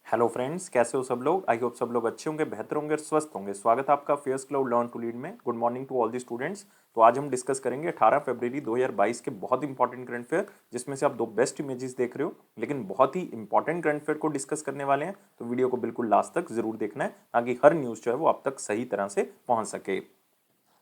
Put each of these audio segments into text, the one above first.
Hello friends, कैसे हो सब लोग। आई होप सब लोग अच्छे होंगे, बेहतर होंगे और स्वस्थ होंगे। स्वागत है आपका fairs cloud learn to lead में। Good morning to all the students. तो आज हम डिस्कस करेंगे 18 फरवरी 2022 के बहुत इंपॉर्टेंट करंट अफेयर, जिसमें से आप दो बेस्ट इमेजेस देख रहे हो, लेकिन बहुत ही इंपॉर्टेंट करंट अफेयर को डिस्कस करने वाले हैं। तो वीडियो को बिल्कुल लास्ट तक जरूर देखना है, ताकि हर न्यूज़ जो है वो आप तक सही तरह से पहुंच सके।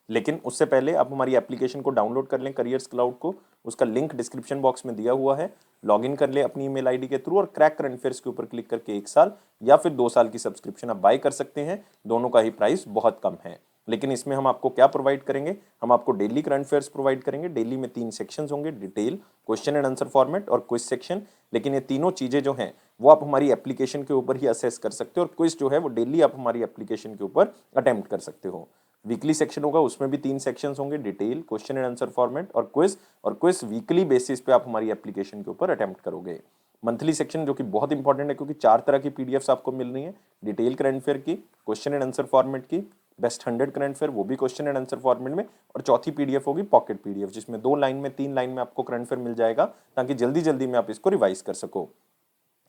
लेकिन उससे पहले आप हमारी एप्लीकेशन को डाउनलोड कर लें, करियर्स क्लाउड को। उसका लिंक डिस्क्रिप्शन बॉक्स में दिया हुआ है। लॉगिन कर ले अपनी ईमेल आईडी के थ्रू और क्रैक करंट अफेयर्स के ऊपर क्लिक करके 1 साल या फिर 2 साल की सब्सक्रिप्शन आप बाय कर सकते हैं। दोनों का ही प्राइस बहुत कम है। लेकिन इसमें हम आपको क्या प्रोवाइड करेंगे, हम आपको डेली करंट अफेयर्स प्रोवाइड करेंगे। डेली में 3 सेक्शंस होंगे, detail, question and answer format और क्विज सेक्शन। लेकिन ये तीनों चीजें जो हैं वो आप हमारी एप्लीकेशन के ऊपर ही असेस कर सकते हो, और क्विज जो है वो डेली आप हमारी एप्लीकेशन के ऊपर अटेम्प्ट कर सकते हो। वीकली सेक्शन होगा, उसमें भी 3 सेक्शंस होंगे, detail, question and answer format और क्विज। और क्विज वीकली बेसिस पे आप हमारी एप्लीकेशन के ऊपर अटेम्प्ट करोगे। मंथली सेक्शन जो कि बहुत इंपॉर्टेंट है, क्योंकि 4 तरह की पीडीएफ्स आपको मिल रही है। डिटेल करंट अफेयर की, क्वेश्चन एंड आंसर फॉर्मेट की, बेस्ट 100 करंट अफेयर वो भी क्वेश्चन एंड आंसर फॉर्मेट में, और चौथी पीडीएफ होगी पॉकेट पीडीएफ, जिसमें 2 लाइन में 3 लाइन में आपको करंट अफेयर मिल जाएगा, ताकि जल्दी जल्दी में आप इसको रिवाइज कर सको।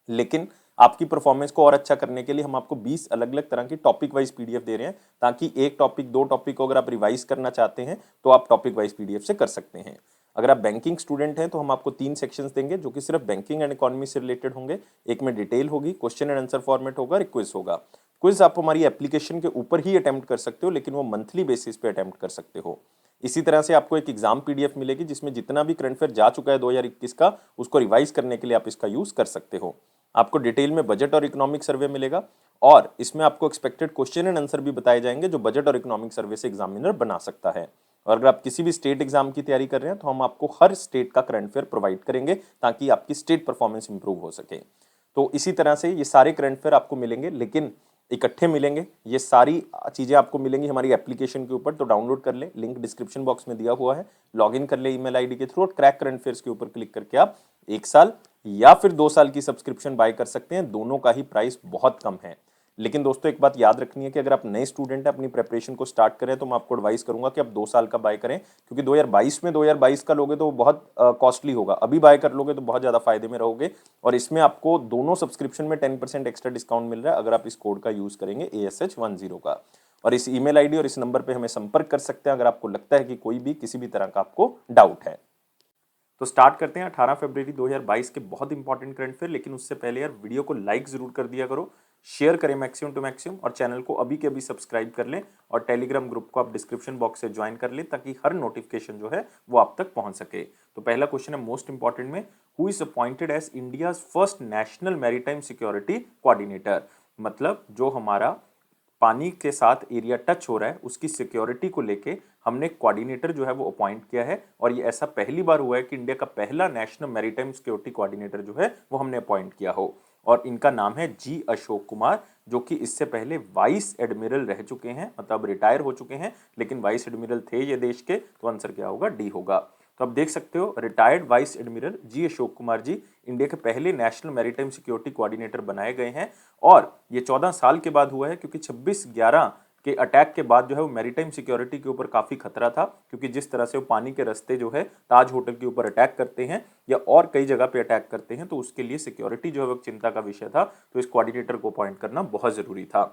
लेकिन आपकी परफॉर्मेंस को और अच्छा करने के लिए हम आपको 20 अलग अलग तरह की टॉपिक वाइज पीडीएफ दे रहे हैं, ताकि एक टॉपिक, 2 टॉपिक को अगर आप रिवाइज करना चाहते हैं तो आप टॉपिक वाइज पीडीएफ से कर सकते हैं। अगर आप बैंकिंग स्टूडेंट हैं तो हम आपको 3 सेक्शंस देंगे, जो कि सिर्फ बैंकिंग एंड इकोनॉमी से रिलेटेड होंगे। एक में डिटेल होगी, क्वेश्चन एंड आंसर फॉर्मेट होगा, क्विज होगा। क्विज आप हमारी एप्लीकेशन के ऊपर ही अटेम्प्ट कर सकते हो, लेकिन वो मंथली बेसिस पे अटेम्प्ट कर सकते हो। इसी तरह से आपको एक एग्जाम पीडीएफ मिलेगी, जिसमें जितना भी करंट अफेयर जा चुका है 2021 का, उसको रिवाइज करने के लिए आप इसका यूज कर सकते हो। आपको डिटेल में बजट और इकोनॉमिक सर्वे मिलेगा, और इसमें आपको एक्सपेक्टेड क्वेश्चन एंड आंसर भी बताए जाएंगे, जो बजट और इकोनॉमिक सर्वे से एग्जामिनर बना सकता है। और अगर आप किसी भी स्टेट एग्जाम की तैयारी कर रहे हैं तो हम आपको हर स्टेट का करंट अफेयर प्रोवाइड करेंगे, ताकि आपकी स्टेट परफॉर्मेंस इंप्रूव हो सके। तो इसी तरह से ये सारे करंट अफेयर आपको मिलेंगे, लेकिन इकट्ठे मिलेंगे। ये सारी चीजें आपको मिलेंगी हमारी एप्लीकेशन के ऊपर। तो डाउनलोड कर ले, लिंक डिस्क्रिप्शन बॉक्स में दिया हुआ है। लॉगिन कर ले ईमेल आईडी के थ्रू, और क्रैक करंट अफेयर्स के ऊपर क्लिक करके आप 1 साल या फिर 2 साल की सब्सक्रिप्शन बाय कर सकते हैं। दोनों का ही प्राइस बहुत कम है। लेकिन दोस्तों, एक बात याद रखनी है कि अगर आप नए स्टूडेंट हैं, अपनी प्रेपरेशन को स्टार्ट करें, तो मैं आपको एडवाइस करूंगा कि आप 2 साल का बाय करें, क्योंकि 2022 में 2022 का लोगे तो वो बहुत कॉस्टली होगा। अभी बाय कर लोगे तो बहुत ज्यादा फायदे में रहोगे। और इसमें आपको दोनों सब्सक्रिप्शन में 10% एक्स्ट्रा डिस्काउंट मिल रहा है, अगर आप इस कोड का यूज करेंगे, ASH10 का। और इस ईमेल आईडी और इस नंबर पर हमें संपर्क कर सकते हैं, अगर आपको लगता है कि कोई भी किसी भी तरह का आपको डाउट है। तो स्टार्ट करते हैं 18 फरवरी 2022 के बहुत इंपॉर्टेंट करंट अफेयर। लेकिन उससे पहले यार, वीडियो को लाइक जरूर कर दिया करो, शेयर करें मैक्सिमम टू मैक्सिमम, और चैनल को अभी के अभी सब्सक्राइब कर लें, और टेलीग्राम ग्रुप को आप डिस्क्रिप्शन बॉक्स से ज्वाइन कर लें, ताकि हर नोटिफिकेशन जो है वो आप तक पहुंच सके। तो पहला क्वेश्चन है मोस्ट इंपॉर्टेंट में, who is appointed as India first national maritime security coordinator. मतलब जो हमारा पानी के साथ एरिया टच हो रहा है, उसकी सिक्योरिटी को लेके हमने कोऑर्डिनेटर जो है वो अपॉइंट किया है। और ये ऐसा पहली बार हुआ है कि इंडिया का पहला नेशनल मैरीटाइम सिक्योरिटी कोऑर्डिनेटर जो है वो हमने अपॉइंट किया हो। और इनका नाम है जी अशोक कुमार, जो कि इससे पहले वाइस एडमिरल रह चुके हैं, मतलब रिटायर हो चुके हैं, लेकिन वाइस एडमिरल थे ये देश के। तो आंसर क्या होगा, डी होगा। तो आप देख सकते हो, retired vice admiral G Ashok Kumar ji India के पहले नेशनल मैरीटाइम सिक्योरिटी कोऑर्डिनेटर बनाए गए हैं। और ये 14 साल के बाद हुआ है, क्योंकि 26/11 के अटैक के बाद जो है वो मैरीटाइम सिक्योरिटी के ऊपर काफी खतरा था, क्योंकि जिस तरह से वो पानी के रास्ते जो है ताज होटल के ऊपर अटैक करते हैं, या और कई जगह पे अटैक करते हैं, तो उसके लिए सिक्योरिटी जो है वो चिंता का विषय था। तो इस कोऑर्डिनेटर को अपॉइंट करना बहुत जरूरी था।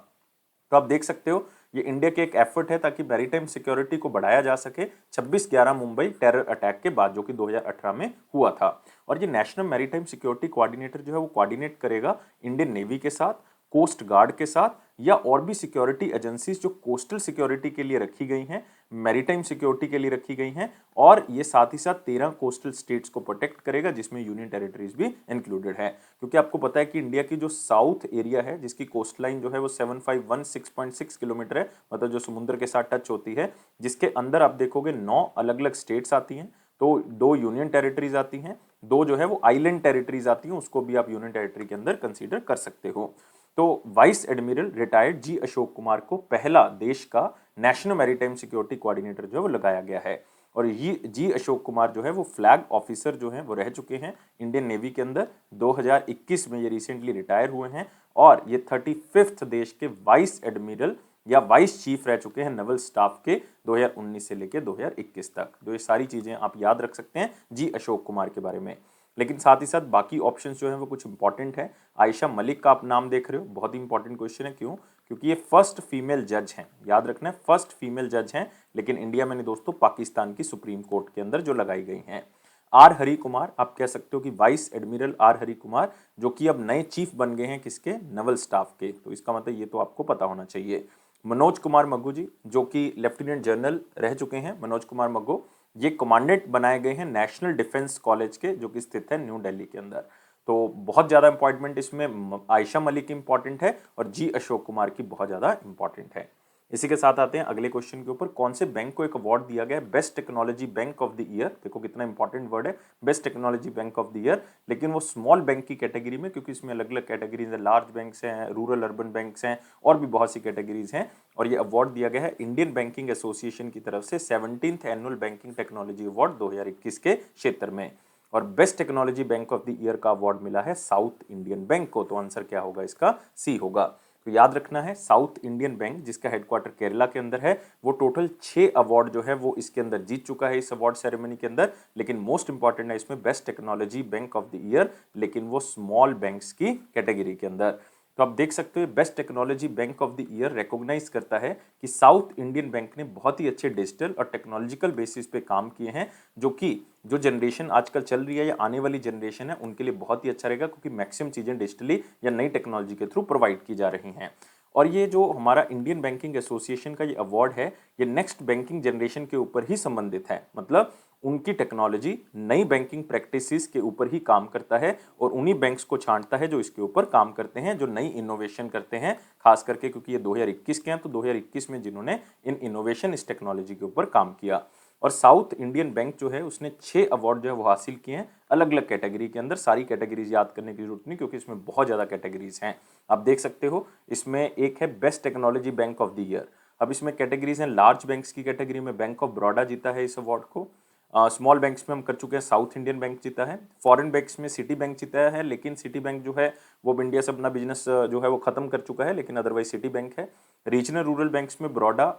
तो आप देख सकते हो, ये इंडिया के एक एफर्ट है ताकि मैरीटाइम सिक्योरिटी को बढ़ाया जा सके 26/11 मुंबई टेरर अटैक के बाद, जो कि 2018 में हुआ था। और ये नेशनल मैरीटाइम सिक्योरिटी कोऑर्डिनेटर जो है वो कोऑर्डिनेट करेगा इंडियन नेवी के साथ, कोस्ट गार्ड के साथ, या और भी सिक्योरिटी एजेंसीज जो कोस्टल सिक्योरिटी के लिए रखी गई हैं, मैरीटाइम सिक्योरिटी के लिए रखी गई हैं। और ये साथ ही साथ 13 कोस्टल स्टेट्स को प्रोटेक्ट करेगा, जिसमें यूनियन टेरिटरीज भी इंक्लूडेड है। क्योंकि आपको पता है कि इंडिया की जो साउथ एरिया है, जिसकी कोस्ट लाइन जो है वो 7516.6 किलोमीटर है, मतलब जो समुद्र के साथ टच होती है, जिसके अंदर आप देखोगे 9 अलग अलग स्टेट्स आती हैं, तो 2 यूनियन टेरिटरीज आती हैं, 2 जो है वो आइलैंड टेरिटरीज आती हैं, उसको भी आप यूनियन टेरिटरी के अंदर कंसीडर कर सकते हो। तो वाइस एडमिरल रिटायर्ड जी अशोक कुमार को पहला देश का नेशनल मैरीटाइम सिक्योरिटी कोऑर्डिनेटर जो है वो लगाया गया है। और ये जी अशोक कुमार जो है वो फ्लैग ऑफिसर जो है वो रह चुके हैं इंडियन नेवी के अंदर। 2021 में ये रिसेंटली रिटायर हुए हैं, और ये 35th देश के वाइस एडमिरल या वाइस चीफ रह चुके हैं नवल स्टाफ के 2019 से लेकर 2021 तक। तो ये सारी चीजें आप याद रख सकते हैं जी अशोक कुमार के बारे में। लेकिन साथ ही साथ बाकी ऑप्शंस जो है वो कुछ इंपॉर्टेंट है। आयशा मलिक का आप नाम देख रहे हो, बहुत ही इंपॉर्टेंट क्वेश्चन है। क्यों? क्योंकि ये फर्स्ट फीमेल जज हैं, याद रखना है फर्स्ट फीमेल जज हैं, लेकिन इंडिया में नहीं दोस्तों, पाकिस्तान की सुप्रीम कोर्ट के अंदर जो लगाई गई हैं। आर हरि कुमार, आप कह सकते हो कि vice admiral R Hari Kumar, जो कि अब नए चीफ बन गए हैं किसके? नवल स्टाफ के, तो इसका मतलब ये तो आपको पता होना चाहिए। मनोज कुमार मग्गू जी, जो कि लेफ्टिनेंट जनरल रह चुके हैं, मनोज कुमार मग्गू, ये कमांडेंट बनाए गए हैं नेशनल डिफेंस कॉलेज के, जो कि स्थित है न्यू दिल्ली के अंदर। तो बहुत ज्यादा इंपॉर्टेंट इसमें आयशा मलिक इंपॉर्टेंट है और जी अशोक कुमार की बहुत ज्यादा इंपॉर्टेंट है। इसी के साथ आते हैं अगले क्वेश्चन के ऊपर। कौन से बैंक को एक अवार्ड दिया गया है best technology bank of the year? देखो कितना इंपॉर्टेंट वर्ड है, best technology bank of the year, लेकिन वो स्मॉल बैंक की कैटेगरी में, क्योंकि इसमें अलग अलग कैटेगरीज है, लार्ज बैंक्स हैं, रूरल अर्बन बैंक्स हैं, और भी बहुत सी कैटेगरीज हैं। और ये अवार्ड दिया गया है इंडियन बैंकिंग एसोसिएशन की तरफ से 17th annual banking technology award 2021 के क्षेत्र में। और best technology bank of the year का अवार्ड मिला है साउथ इंडियन बैंक को। तो आंसर क्या होगा इसका? सी होगा। तो याद रखना है साउथ इंडियन बैंक, जिसका हेडक्वार्टर केरला के अंदर है, वो टोटल 6 अवार्ड जो है वो इसके अंदर जीत चुका है इस अवार्ड सेरेमनी के अंदर। लेकिन मोस्ट इंपॉर्टेंट है इसमें best technology bank of the year, लेकिन वो स्मॉल बैंक्स की कैटेगरी के अंदर। तो आप देख सकते हो best technology bank of the year recognize करता है कि साउथ इंडियन बैंक ने बहुत ही अच्छे डिजिटल और टेक्नोलॉजिकल बेसिस पे काम किए हैं, जो कि जो जनरेशन आजकल चल रही है या आने वाली जनरेशन है उनके लिए बहुत ही अच्छा रहेगा, क्योंकि मैक्सिमम चीजें डिजिटली या नई टेक्नोलॉजी के थ्रू प्रोवाइड की जा रही हैं। और ये जो हमारा इंडियन बैंकिंग एसोसिएशन का ये अवार्ड है, ये नेक्स्ट बैंकिंग जनरेशन के ऊपर ही संबंधित है, मतलब उनकी टेक्नोलॉजी नई बैंकिंग प्रैक्टिसेस के ऊपर ही काम करता है और उन्हीं बैंक्स को छांटता है जो इसके ऊपर काम करते हैं, जो नई इनोवेशन करते हैं, खास करके क्योंकि ये 2021 के हैं, तो 2021 में जिन्होंने इन इनोवेशन इस टेक्नोलॉजी के ऊपर काम किया। और साउथ इंडियन बैंक जो है उसने 6 अवार्ड जो है वो हासिल किए हैं अलग अलग कैटेगरी के अंदर। सारी कैटेगरीज याद करने की जरूरत नहीं, क्योंकि इसमें बहुत ज्यादा कैटेगरीज हैं। आप देख सकते हो इसमें एक है best technology bank of the year. अब इसमें कैटेगरीज हैं, लार्ज बैंक्स की कैटेगरी में बैंक ऑफ बड़ौदा जीता है इस अवार्ड को। स्मॉल बैंक्स में हम कर चुके हैं, साउथ इंडियन बैंक जीता है। फॉरेन बैंक्स में सिटी बैंक जीता है, लेकिन सिटी बैंक जो है वो इंडिया से अपना बिजनेस जो है वो खत्म कर चुका है, लेकिन अदरवाइज सिटी बैंक है। रीजनल रूरल बैंक्स में बड़ौदा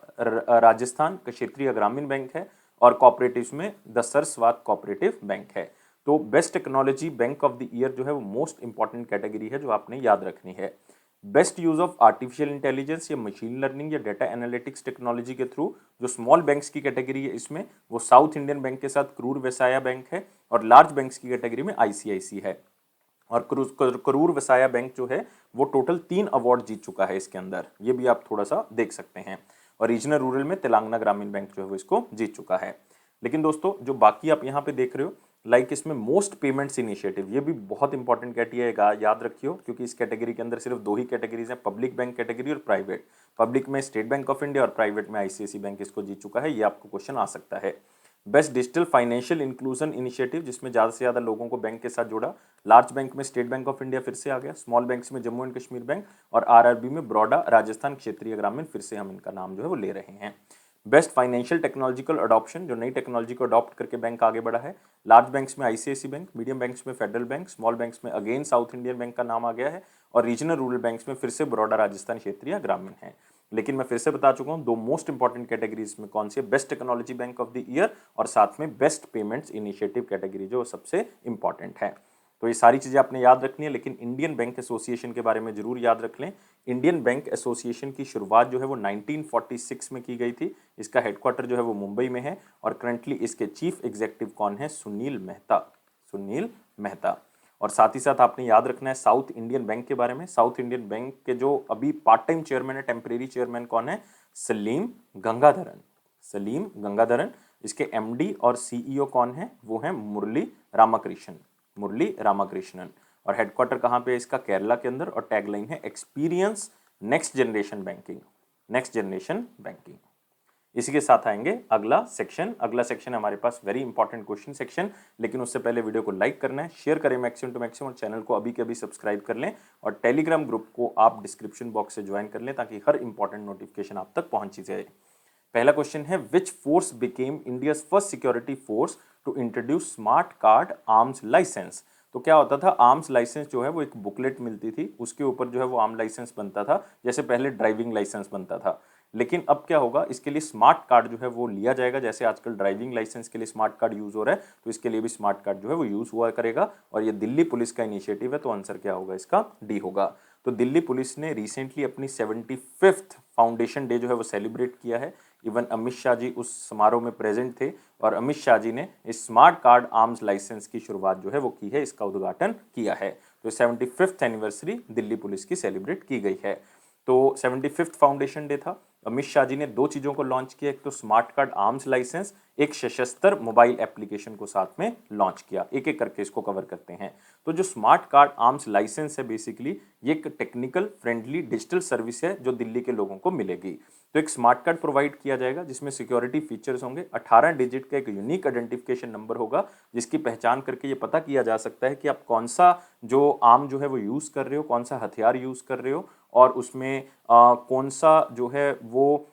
राजस्थान क्षेत्रीय ग्रामीण बैंक है, और कॉपरेटिव्स में द सरस्वत कोऑपरेटिव बैंक है। तो best technology bank of the year जो है वो मोस्ट इंपॉर्टेंट कैटेगरी है जो आपने याद रखनी है। Best use of artificial intelligence या मशीन लर्निंग या डेटा एनालिटिक्स टेक्नोलॉजी के थ्रू, जो स्मॉल बैंक्स की कैटेगरी है इसमें वो साउथ इंडियन बैंक के साथ करूर वैसाया बैंक है, और लार्ज बैंक्स की कैटेगरी में आईसीआईसी है। और करूर वसाया बैंक जो है वो टोटल 3 अवार्ड जीत चुका है इसके अंदर, ये भी आप थोड़ा सा देख सकते हैं। और रीजनल रूरल में तेलंगाना ग्रामीण बैंक जो है वो इसको जीत चुका है। लेकिन दोस्तों जो बाकी आप यहाँ पे देख रहे हो, लाइक इसमें मोस्ट पेमेंट्स इनिशिएटिव, ये भी बहुत इंपॉर्टेंट कैटेगरी है, याद रखियो, क्योंकि इस कैटेगरी के अंदर सिर्फ 2 ही कैटेगरीज हैं, पब्लिक बैंक कैटेगरी और प्राइवेट। पब्लिक में स्टेट बैंक ऑफ इंडिया और प्राइवेट में आईसीआईसी बैंक इसको जीत चुका है, ये आपको क्वेश्चन आ सकता है। Best digital financial inclusion initiative, जिसमें ज़्यादा से ज़्यादा लोगों को बैंक के साथ जोड़ा। लार्ज बैंक में स्टेट बैंक ऑफ इंडिया फिर से आ गया, स्मॉल बैंक्स में जम्मू एंड कश्मीर बैंक, और आरआरबी में बड़ौदा राजस्थान क्षेत्रीय ग्रामीण, फिर से हम इनका नाम जो है वो ले रहे हैं। बेस्ट फाइनेंशियल टेक्नोलॉजिकल अडॉप्शन, जो नई टेक्नोलॉजी को अडॉप्ट करके बैंक आगे बढ़ा है। लार्ज बैंक्स में आईसीआईसी बैंक, मीडियम बैंक्स में फेडरल बैंक, स्मॉल बैंक्स में अगेन साउथ इंडियन बैंक का नाम आ गया है, और रीजनल रूरल बैंक्स में फिर से बड़ौदा राजस्थान क्षेत्रीय ग्रामीण है। लेकिन मैं फिर से बता चुका हूं 2 मोस्ट इंपॉर्टेंट कैटेगरीज में कौन सी है, best technology bank of the year और साथ में बेस्ट पेमेंट्स इनिशिएटिव कैटेगरी जो सबसे इंपॉर्टेंट है। तो ये सारी चीजें आपने याद रखनी है, लेकिन इंडियन बैंक एसोसिएशन के बारे में जरूर याद रख लें। इंडियन बैंक एसोसिएशन की शुरुआत जो है वो 1946 में की गई थी। इसका हेडक्वार्टर जो है वो मुंबई में है, और करंटली इसके चीफ एग्जीक्यूटिव कौन है? सुनील मेहता, सुनील मेहता। और साथ ही साथ आपने याद रखना है साउथ इंडियन बैंक के बारे में। साउथ इंडियन बैंक के जो अभी पार्ट टाइम चेयरमैन है, टेम्परेरी चेयरमैन कौन है? सलीम गंगाधरन, सलीम गंगाधरन। इसके एमडी और सीईओ कौन है? वो है मुरली रामाकृष्णन, मुरली रामाकृष्णन। और हेडक्वार्टर कहाँ पे है इसका? केरला के अंदर। और टैगलाइन है experience next generation banking, next generation banking. इसी के साथ आएंगे अगला सेक्शन। अगला सेक्शन है हमारे पास वेरी इंपॉर्टेंट क्वेश्चन सेक्शन, लेकिन उससे पहले वीडियो को लाइक करना है, शेयर करें मैक्सिमम टू मैक्सिमम, और चैनल को अभी के अभी सब्सक्राइब कर लें, और टेलीग्राम ग्रुप को आप डिस्क्रिप्शन बॉक्स से ज्वाइन कर लें, ताकि हर इंपॉर्टेंट नोटिफिकेशन आप तक पहुंच जाए। पहला क्वेश्चन है, which force became India's first security force to introduce smart card arms licence? तो क्या होता था, आर्म्स लाइसेंस जो है वो एक बुकलेट मिलती थी, उसके ऊपर जो है वो आर्म लाइसेंस बनता था, जैसे पहले ड्राइविंग लाइसेंस बनता था। लेकिन अब क्या होगा, इसके लिए स्मार्ट कार्ड जो है वो लिया जाएगा। जैसे आजकल ड्राइविंग लाइसेंस के लिए स्मार्ट कार्ड यूज हो रहा है, तो इसके लिए भी स्मार्ट कार्ड जो है वो यूज हुआ करेगा। और ये दिल्ली पुलिस का इनिशिएटिव है, तो आंसर क्या होगा इसका, डी होगा। तो दिल्ली पुलिस ने रिसेंटली अपनी 75th फाउंडेशन डे जो है वो सेलिब्रेट किया है। इवन अमित शाह जी उस समारोह में प्रेजेंट थे और अमित शाह जी ने इस स्मार्ट कार्ड आर्म्स लाइसेंस की शुरुआत जो है वो की है, इसका उद्घाटन किया है। तो 75th एनिवर्सरी दिल्ली पुलिस की सेलिब्रेट की गई है। तो 75th फाउंडेशन डे था। अमित शाह जी ने दो चीजों को लॉन्च किया, एक तो स्मार्ट कार्ड आर्म्स लाइसेंस, एक सशस्त्र मोबाइल एप्लीकेशन को साथ में लॉन्च किया। एक एक करके इसको कवर करते हैं। तो जो स्मार्ट कार्ड आर्म्स लाइसेंस है, बेसिकली ये एक टेक्निकल फ्रेंडली डिजिटल सर्विस है जो दिल्ली के लोगों को मिलेगी। तो एक स्मार्ट कार्ड प्रोवाइड किया जाएगा जिसमें सिक्योरिटी फीचर्स होंगे। 18 डिजिट का एक यूनिक आइडेंटिफिकेशन नंबर होगा जिसकी पहचान करके ये पता किया जा सकता है कि आप कौन सा जो आर्म जो है वो यूज कर रहे हो, कौन सा हथियार यूज कर रहे हो, और उसमें कौन सा जो है वो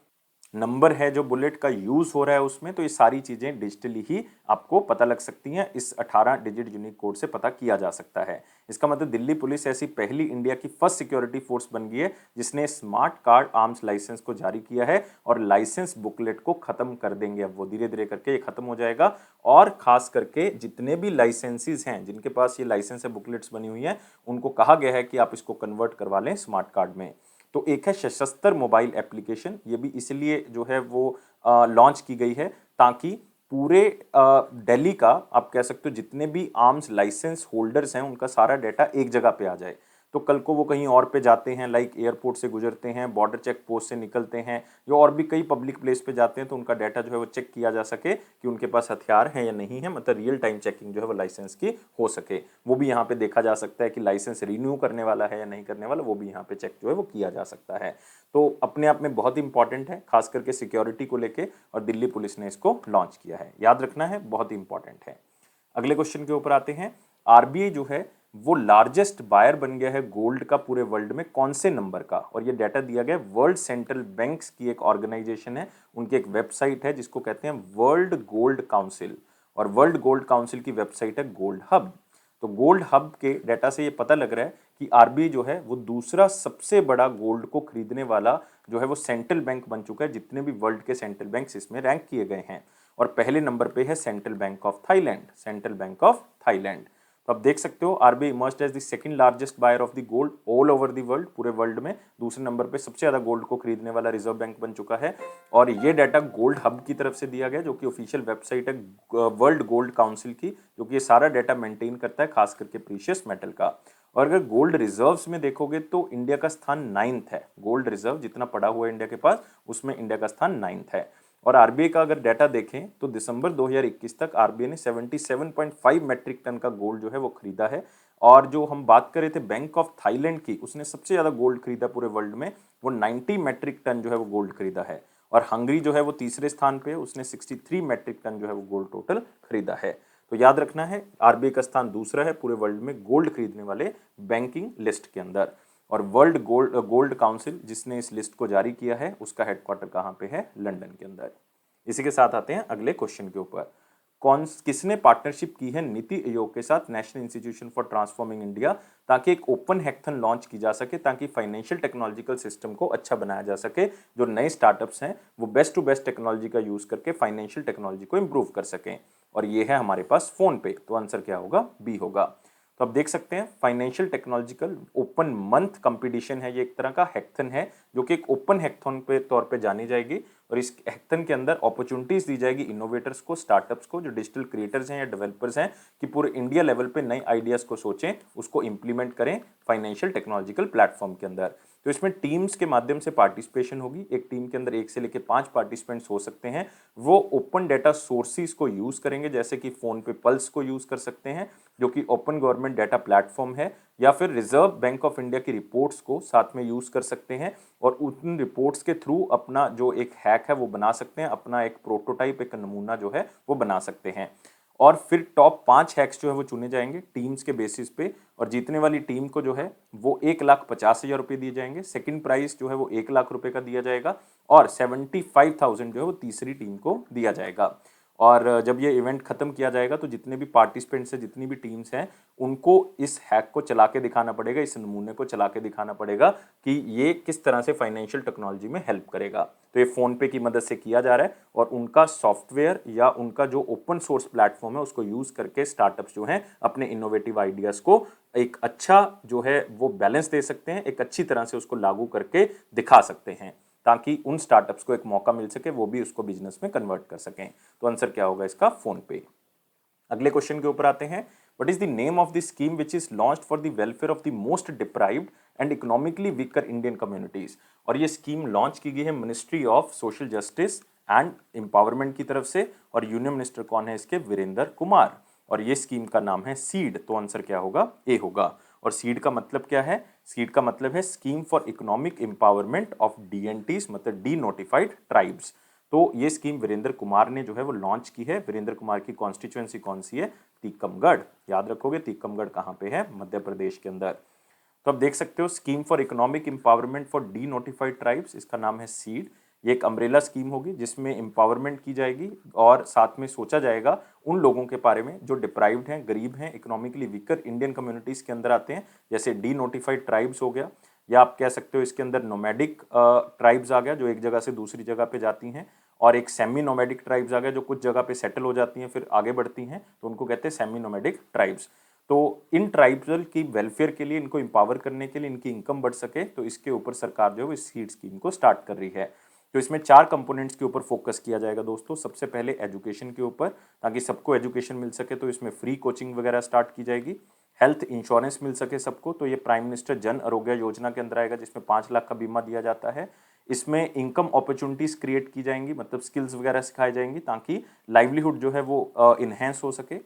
नंबर है जो बुलेट का यूज हो रहा है उसमें। तो ये सारी चीजें डिजिटली ही आपको पता लग सकती हैं, इस 18 डिजिट यूनिक कोड से पता किया जा सकता है। इसका मतलब दिल्ली पुलिस ऐसी पहली इंडिया की फर्स्ट सिक्योरिटी फोर्स बन गई है जिसने स्मार्ट कार्ड आर्म्स लाइसेंस को जारी किया है। और लाइसेंस बुकलेट को खत्म कर देंगे, अब वो धीरे धीरे करके ये खत्म हो जाएगा। और खास करके जितने भी लाइसेंसेस हैं जिनके पास ये लाइसेंस है, बुकलेट्स बनी हुई है, उनको कहा गया है कि आप इसको कन्वर्ट करवा लें स्मार्ट कार्ड में। तो एक है सशस्त्र मोबाइल एप्लीकेशन, ये भी इसलिए जो है वो लॉन्च की गई है ताकि पूरे दिल्ली का, आप कह सकते हो जितने भी आर्म्स लाइसेंस होल्डर्स हैं उनका सारा डाटा एक जगह पे आ जाए। तो कल को वो कहीं और पे जाते हैं, लाइक एयरपोर्ट से गुजरते हैं, बॉर्डर चेक पोस्ट से निकलते हैं, या और भी कई पब्लिक प्लेस पे जाते हैं, तो उनका डाटा जो है वो चेक किया जा सके कि उनके पास हथियार है या नहीं है। मतलब रियल टाइम चेकिंग जो है वो लाइसेंस की हो सके। वो भी यहाँ पे देखा जा सकता है कि लाइसेंस रिन्यू करने वाला है या नहीं करने वाला, वो भी यहाँ पे चेक जो है वो किया जा सकता है। तो अपने आप में बहुत इंपॉर्टेंट है, खास करके सिक्योरिटी को लेके, और दिल्ली पुलिस ने इसको लॉन्च किया है, याद रखना है, बहुत इंपॉर्टेंट है। अगले क्वेश्चन के ऊपर आते हैं। आरबीआई जो है वो लार्जेस्ट बायर बन गया है गोल्ड का पूरे वर्ल्ड में, कौन से नंबर का? और ये डाटा दिया गया है वर्ल्ड सेंट्रल बैंक्स की एक ऑर्गेनाइजेशन है, उनकी एक वेबसाइट है जिसको कहते हैं वर्ल्ड गोल्ड काउंसिल। और वर्ल्ड गोल्ड काउंसिल की वेबसाइट है गोल्ड हब। तो गोल्ड हब के डाटा से ये पता लग रहा है कि आरबीआई जो है वो दूसरा सबसे बड़ा गोल्ड को खरीदने वाला जो है वो सेंट्रल बैंक बन चुका है। जितने भी वर्ल्ड के सेंट्रल बैंक्स इसमें रैंक किए गए हैं, और पहले नंबर पे है central bank of Thailand, central bank of Thailand. तो आप देख सकते हो RBI emerged as the second largest buyer of the gold all over the world, पूरे वर्ल्ड में दूसरे नंबर पे सबसे ज्यादा गोल्ड को खरीदने वाला रिजर्व बैंक बन चुका है। और ये डाटा गोल्ड हब की तरफ से दिया गया, जो कि ऑफिशियल वेबसाइट है वर्ल्ड गोल्ड काउंसिल की, जो कि ये सारा डाटा मेंटेन करता है, खास करके प्रीशियस मेटल का। और अगर गोल्ड रिजर्व्स में देखोगे तो इंडिया का स्थान 9th है। गोल्ड रिजर्व जितना पड़ा हुआ है इंडिया के पास, उसमें इंडिया का स्थान 9th है। और आरबीआई का अगर डाटा देखें तो दिसंबर 2021 तक आरबीआई ने 77.5 मैट्रिक टन का गोल्ड जो है वो खरीदा है। और जो हम बात कर रहे थे बैंक ऑफ थाईलैंड की, उसने सबसे ज्यादा गोल्ड खरीदा पूरे वर्ल्ड में, वो 90 मैट्रिक टन जो है वो गोल्ड खरीदा है। और हंगरी जो है वो तीसरे स्थान पे, उसने 63 मैट्रिक टन जो है वो गोल्ड टोटल खरीदा है। तो याद रखना है आरबीआई का स्थान दूसरा है पूरे वर्ल्ड में गोल्ड खरीदने वाले बैंकिंग लिस्ट के अंदर। और वर्ल्ड गोल्ड काउंसिल जिसने इस लिस्ट को जारी किया है, उसका हेडक्वार्टर कहाँ पे है? लंदन के अंदर। इसी के साथ आते हैं अगले क्वेश्चन के ऊपर। किसने पार्टनरशिप की है नीति आयोग के साथ, national institution for transforming India, ताकि एक ओपन हैकेथन लॉन्च की जा सके, ताकि फाइनेंशियल टेक्नोलॉजिकल सिस्टम को अच्छा बनाया जा सके, जो नए स्टार्टअप्स हैं वो बेस्ट टू बेस्ट टेक्नोलॉजी का यूज करके फाइनेंशियल टेक्नोलॉजी को इंप्रूव कर सकें। और ये है हमारे पास फोन पे। तो आंसर क्या होगा? बी होगा। तो आप देख सकते हैं financial technological open month competition है, ये एक तरह का हैकेथन है जो कि एक ओपन हैकेथन पे तौर पे जानी जाएगी। और इस हैकेथन के अंदर अपॉर्चुनिटीज दी जाएगी इनोवेटर्स को, स्टार्टअप्स को, जो डिजिटल क्रिएटर्स हैं या डेवलपर्स हैं, कि पूरे इंडिया लेवल पे नए आइडियाज को सोचें, उसको इंप्लीमेंट करें फाइनेंशियल टेक्नोलॉजिकल प्लेटफॉर्म के अंदर। तो इसमें टीम्स के माध्यम से पार्टिसिपेशन होगी। एक टीम के अंदर 1 से लेकर 5 पार्टिसिपेंट्स हो सकते हैं। वो ओपन डेटा सोर्सेज को यूज करेंगे, जैसे कि फोन पे पल्स को यूज कर सकते हैं जो कि ओपन गवर्नमेंट डाटा प्लेटफॉर्म है, या फिर रिजर्व बैंक ऑफ इंडिया की रिपोर्ट्स को साथ में यूज कर सकते हैं। और उन रिपोर्ट्स के थ्रू अपना जो एक हैक है वो बना सकते हैं, अपना एक प्रोटोटाइप, एक नमूना जो है वो बना सकते हैं। और फिर टॉप 5 हैक्स जो है वो चुने जाएंगे टीम्स के बेसिस पे, और जीतने वाली टीम को जो है वो 1,50,000 रुपये दिए जाएंगे। सेकंड प्राइज जो है वो 1 लाख रुपए का दिया जाएगा, और 75,000 जो है वो तीसरी टीम को दिया जाएगा। और जब ये इवेंट खत्म किया जाएगा तो जितने भी पार्टिसिपेंट्स हैं, जितनी भी टीम्स हैं, उनको इस हैक को चला के दिखाना पड़ेगा, इस नमूने को चला के दिखाना पड़ेगा कि ये किस तरह से फाइनेंशियल टेक्नोलॉजी में हेल्प करेगा। तो ये फोन पे की मदद से किया जा रहा है और उनका सॉफ्टवेयर या उनका जो ओपन सोर्स प्लेटफॉर्म है उसको यूज करके स्टार्टअप्स जो हैं अपने इनोवेटिव आइडियाज को एक अच्छा जो है वो बैलेंस दे सकते हैं, एक अच्छी तरह से उसको लागू करके दिखा सकते हैं ताकि उन स्टार्टअप्स को एक मौका मिल सके, वो भी उसको बिजनेस में कन्वर्ट कर सकें। तो आंसर क्या होगा इसका? फोन पे। अगले क्वेश्चन के ऊपर आते हैं। What is the name of the scheme which is launched for the welfare of the most deprived and economically weaker Indian communities? और ये स्कीम लॉन्च की गई है ministry of social justice and empowerment की तरफ से, और यूनियन मिनिस्टर कौन है इसके? वीरेंद्र कुमार। और ये स्कीम का नाम है सीड। तो आंसर क्या होगा? ए होगा। और सीड का मतलब क्या है? सीड का मतलब है scheme for economic empowerment of DNTs, मतलब डी नोटिफाइड ट्राइब्स। तो ये स्कीम वीरेंद्र कुमार ने जो है वो लॉन्च की है। वीरेंद्र कुमार की कॉन्स्टिट्यूएंसी कौन सी है? टीकमगढ़। याद रखोगे टीकमगढ़ कहाँ पे है? मध्य प्रदेश के अंदर। तो आप देख सकते हो scheme for economic empowerment for D notified tribes, इसका नाम है सीड। ये एक अम्ब्रेला स्कीम होगी जिसमें एम्पावरमेंट की जाएगी और साथ में सोचा जाएगा उन लोगों के बारे में जो डिप्राइव्ड हैं, गरीब हैं, इकोनॉमिकली वीकर इंडियन कम्युनिटीज के अंदर आते हैं, जैसे डी नोटिफाइड ट्राइब्स हो गया, या आप कह सकते हो इसके अंदर नोमैडिक ट्राइब्स आ गया जो एक जगह से दूसरी जगह पे जाती हैं, और एक सेमी नोमैडिक ट्राइब्स आ गया जो कुछ जगह पे सेटल हो जाती हैं फिर आगे बढ़ती हैं, तो उनको कहते हैं सेमी नोमैडिक ट्राइब्स। तो इन ट्राइब्स की वेलफेयर के लिए, इनको एम्पावर करने के लिए, इनकी इनकम बढ़ सके, तो इसके ऊपर सरकार जो है इस सीड स्कीम को स्टार्ट कर रही है। तो इसमें 4 कंपोनेंट्स के ऊपर फोकस किया जाएगा दोस्तों। सबसे पहले एजुकेशन के ऊपर, ताकि सबको एजुकेशन मिल सके, तो इसमें फ्री कोचिंग वगैरह स्टार्ट की जाएगी। हेल्थ इंश्योरेंस मिल सके सबको, तो ये प्राइम मिनिस्टर जन आरोग्य योजना के अंदर आएगा जिसमें 5 लाख का बीमा दिया जाता है। इसमें इनकम अपॉर्चुनिटीज क्रिएट की जाएंगी, मतलब स्किल्स वगैरह सिखाई जाएंगी ताकि लाइवलीहुड जो है वो इन्हेंस हो सके।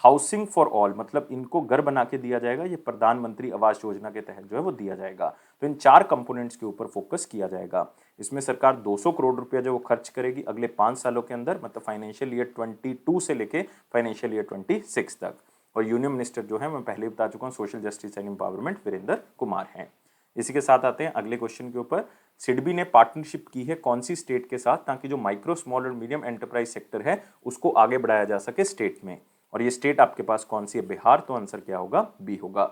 हाउसिंग फॉर ऑल, मतलब इनको घर बना के दिया जाएगा, ये प्रधानमंत्री आवास योजना के तहत जो है वो दिया जाएगा। तो इन 4 कंपोनेंट्स के ऊपर फोकस किया जाएगा। इसमें सरकार 200 करोड़ रुपया जो वो खर्च करेगी अगले 5 सालों के अंदर, मतलब फाइनेंशियल ईयर 22 से लेके फाइनेंशियल ईयर 26 तक। और यूनियन मिनिस्टर जो है मैं पहले बता चुका हूँ social justice and empowerment Virendra Kumar हैं। इसी के साथ आते हैं अगले क्वेश्चन के ऊपर। सिडबी ने पार्टनरशिप की है कौन सी स्टेट के साथ, ताकि जो माइक्रो स्मॉल और मीडियम एंटरप्राइज सेक्टर है उसको आगे बढ़ाया जा सके स्टेट में। और ये स्टेट आपके पास कौन सी है? बिहार। तो आंसर क्या होगा? बी होगा।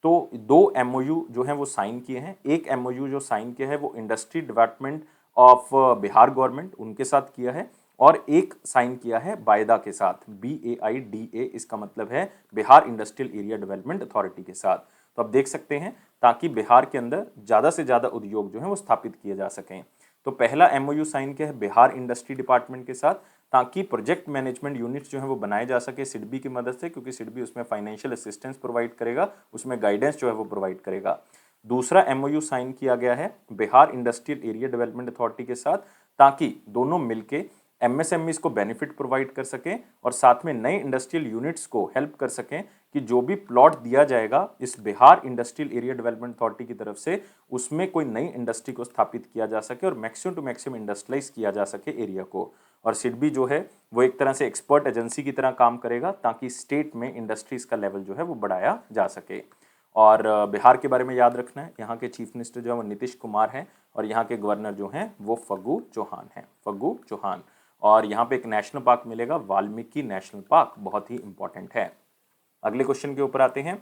तो 2 एमओयू जो है वो साइन किए हैं। एक एमओयू जो साइन किया है वो industry development of Bihar government उनके साथ किया है, और एक साइन किया है बायदा के साथ, BAIDA, इसका मतलब है Bihar industrial area development authority के साथ। तो आप देख सकते हैं ताकि बिहार के अंदर ज़्यादा से ज़्यादा उद्योग जो है वो स्थापित किए जा सकें। तो पहला एमओयू साइन किया है बिहार इंडस्ट्री डिपार्टमेंट के साथ, ताकि प्रोजेक्ट मैनेजमेंट यूनिट्स जो है वो बनाए जा सके सिडबी की मदद से, क्योंकि सिडबी उसमें फाइनेंशियल असिस्टेंस प्रोवाइड करेगा, उसमें गाइडेंस जो है वो प्रोवाइड करेगा। दूसरा एमओयू साइन किया गया है Bihar industrial area development authority के साथ, ताकि दोनों मिलके एमएसएमईज को बेनिफिट प्रोवाइड कर सकें और साथ में नए इंडस्ट्रियल यूनिट्स को हेल्प कर सकें कि जो भी प्लॉट दिया जाएगा इस Bihar industrial area development authority की तरफ से, उसमें कोई नई इंडस्ट्री को स्थापित किया जा सके और मैक्सिमम टू मैक्सिमम इंडस्ट्रियलाइज किया जा सके एरिया को। और सिडबी जो है वो एक तरह से एक्सपर्ट एजेंसी की तरह काम करेगा ताकि स्टेट में इंडस्ट्रीज का लेवल जो है वो बढ़ाया जा सके। और बिहार के बारे में याद रखना है, यहाँ के चीफ मिनिस्टर जो है वो नीतीश कुमार हैं, और यहाँ के गवर्नर जो हैं वो फग्गू चौहान हैं, फग्गू चौहान। और यहाँ पे एक नेशनल पार्क मिलेगा, वाल्मीकि नेशनल पार्क, बहुत ही इंपॉर्टेंट है। अगले क्वेश्चन के ऊपर आते हैं।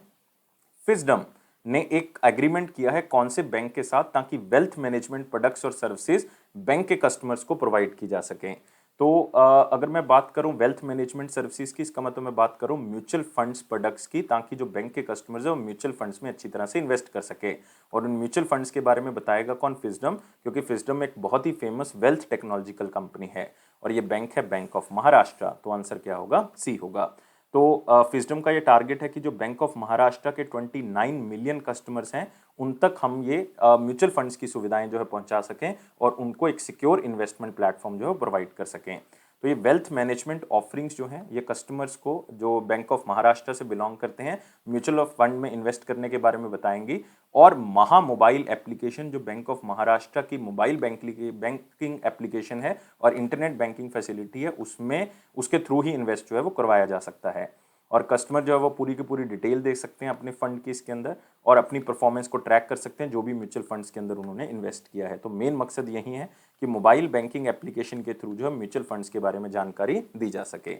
फिस्डम ने एक एग्रीमेंट किया है कौन से बैंक के साथ, ताकि वेल्थ मैनेजमेंट प्रोडक्ट्स और सर्विसेज बैंक के कस्टमर्स को प्रोवाइड की जा सकें। तो अगर मैं बात करूं वेल्थ मैनेजमेंट सर्विसेज की, इसका मतलब मैं बात करूं म्यूचुअल फंड्स प्रोडक्ट्स की, ताकि जो बैंक के कस्टमर्स है वो म्यूचुअल फंड्स में अच्छी तरह से इन्वेस्ट कर सके। और उन म्यूचुअल फंड्स के बारे में बताएगा कौन? फिस्डम, क्योंकि फिस्डम एक बहुत ही फेमस वेल्थ टेक्नोलॉजिकल कंपनी है, और ये बैंक है बैंक ऑफ महाराष्ट्र। तो आंसर क्या होगा? सी होगा। तो फिस्डम का ये टारगेट है कि जो बैंक ऑफ महाराष्ट्र के 29 मिलियन कस्टमर्स हैं उन तक हम ये म्यूचुअल फंड्स की सुविधाएं जो है पहुंचा सकें और उनको एक सिक्योर इन्वेस्टमेंट प्लेटफॉर्म जो है प्रोवाइड कर सकें। तो ये वेल्थ मैनेजमेंट ऑफरिंग्स जो हैं ये कस्टमर्स को जो बैंक ऑफ महाराष्ट्र से बिलोंग करते हैं म्यूचुअल फंड में इन्वेस्ट करने के बारे में बताएंगी। और महा मोबाइल एप्लीकेशन जो बैंक ऑफ महाराष्ट्र की मोबाइल बैंकिंग एप्लीकेशन है और इंटरनेट बैंकिंग फैसिलिटी है, उसमें उसके थ्रू ही इन्वेस्ट जो है वो करवाया जा सकता है। और कस्टमर जो है वो पूरी की पूरी डिटेल देख सकते हैं अपने फंड की इसके अंदर और अपनी परफॉर्मेंस को ट्रैक कर सकते हैं जो भी म्यूचुअल फंड्स के अंदर उन्होंने इन्वेस्ट किया है। तो मेन मकसद यही है कि मोबाइल बैंकिंग एप्लीकेशन के थ्रू जो है म्यूचुअल फंड्स के बारे में जानकारी दी जा सके।